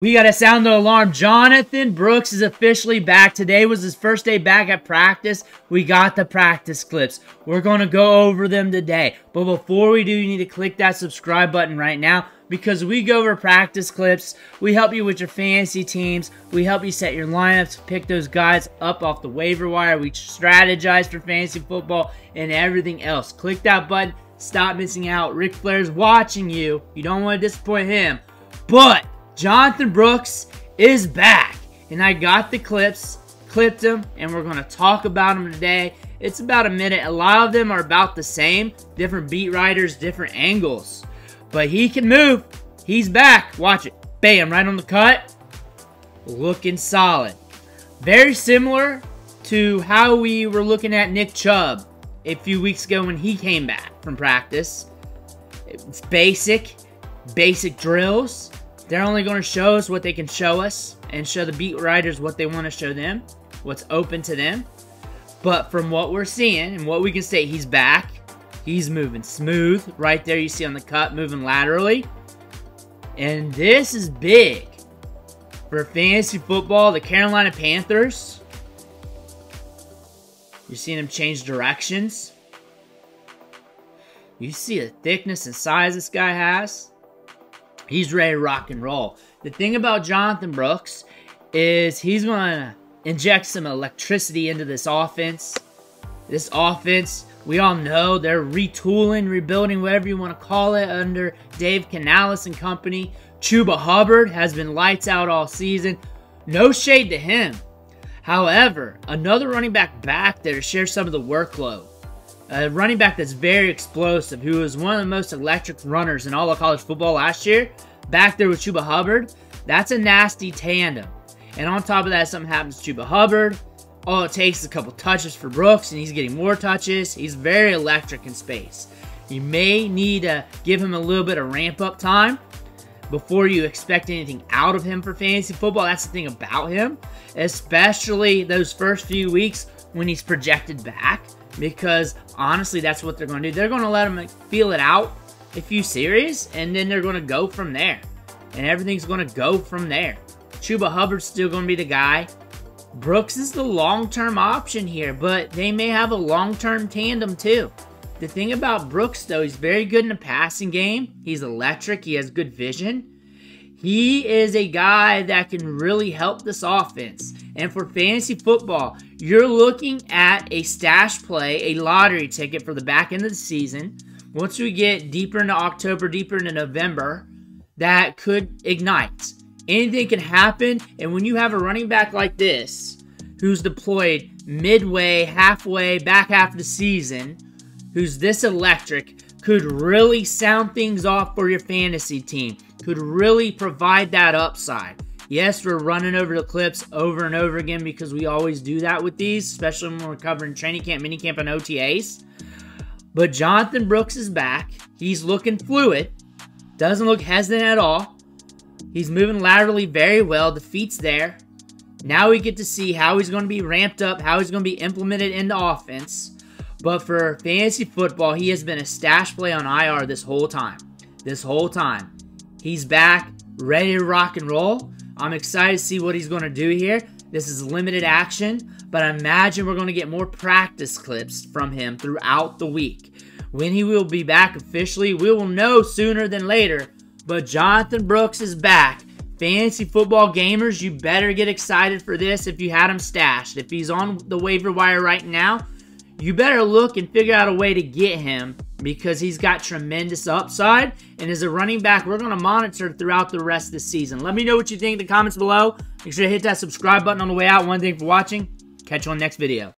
We got to sound the alarm. Jonathon Brooks is officially back. Today was his first day back at practice. We got the practice clips. We're going to go over them today. But before we do, you need to click that subscribe button right now because we go over practice clips. We help you with your fantasy teams. We help you set your lineups, pick those guys up off the waiver wire. We strategize for fantasy football and everything else. Click that button. Stop missing out. Ric Flair's watching you. You don't want to disappoint him. But Jonathon Brooks is back, and I got the clips, clipped them, and we're going to talk about them today. It's about a minute. A lot of them are about the same, different beat writers, different angles, but he can move. He's back. Watch it. Bam, right on the cut. Looking solid. Very similar to how we were looking at Nick Chubb a few weeks ago when he came back from practice. It's basic drills. They're only going to show us what they can show us and show the beat writers what they want to show them, what's open to them. But from what we're seeing and what we can say, he's back. He's moving smooth. Right there you see on the cut, moving laterally. And this is big for fantasy football. The Carolina Panthers. You're seeing him change directions. You see the thickness and size this guy has. He's ready to rock and roll. The thing about Jonathon Brooks is he's going to inject some electricity into this offense. This offense, we all know they're retooling, rebuilding, whatever you want to call it, under Dave Canales and company. Chuba Hubbard has been lights out all season. No shade to him. However, another running back there to share some of the workload. A running back that's very explosive, who was one of the most electric runners in all of college football last year, back there with Chuba Hubbard. That's a nasty tandem. And on top of that, something happens to Chuba Hubbard. All it takes is a couple touches for Brooks, and he's getting more touches. He's very electric in space. You may need to give him a little bit of ramp-up time before you expect anything out of him for fantasy football. That's the thing about him, especially those first few weeks when he's projected back. Because, honestly, that's what they're going to do. They're going to let him feel it out a few series, and then they're going to go from there. And everything's going to go from there. Chuba Hubbard's still going to be the guy. Brooks is the long-term option here, but they may have a long-term tandem too. The thing about Brooks, though, he's very good in the passing game. He's electric. He has good vision. He is a guy that can really help this offense. And for fantasy football, you're looking at a stash play, a lottery ticket for the back end of the season. Once we get deeper into October, deeper into November, that could ignite. Anything can happen, and when you have a running back like this, who's deployed midway, halfway, back half of the season, who's this electric, could really sound things off for your fantasy team. Could really provide that upside. Yes, we're running over the clips over and over again because we always do that with these, especially when we're covering training camp, minicamp, and OTAs. But Jonathon Brooks is back. He's looking fluid. Doesn't look hesitant at all. He's moving laterally very well. The feet's there. Now we get to see how he's going to be ramped up, how he's going to be implemented into offense. But for fantasy football, he has been a stash play on IR this whole time. This whole time. He's back, ready to rock and roll. I'm excited to see what he's going to do here. This is limited action, but I imagine we're going to get more practice clips from him throughout the week. When he will be back officially, we will know sooner than later. But Jonathon Brooks is back. Fantasy football gamers, you better get excited for this if you had him stashed. If he's on the waiver wire right now, you better look and figure out a way to get him because he's got tremendous upside. And as a running back, we're going to monitor throughout the rest of the season. Let me know what you think in the comments below. Make sure to hit that subscribe button on the way out. One thing for watching. Catch you on the next video.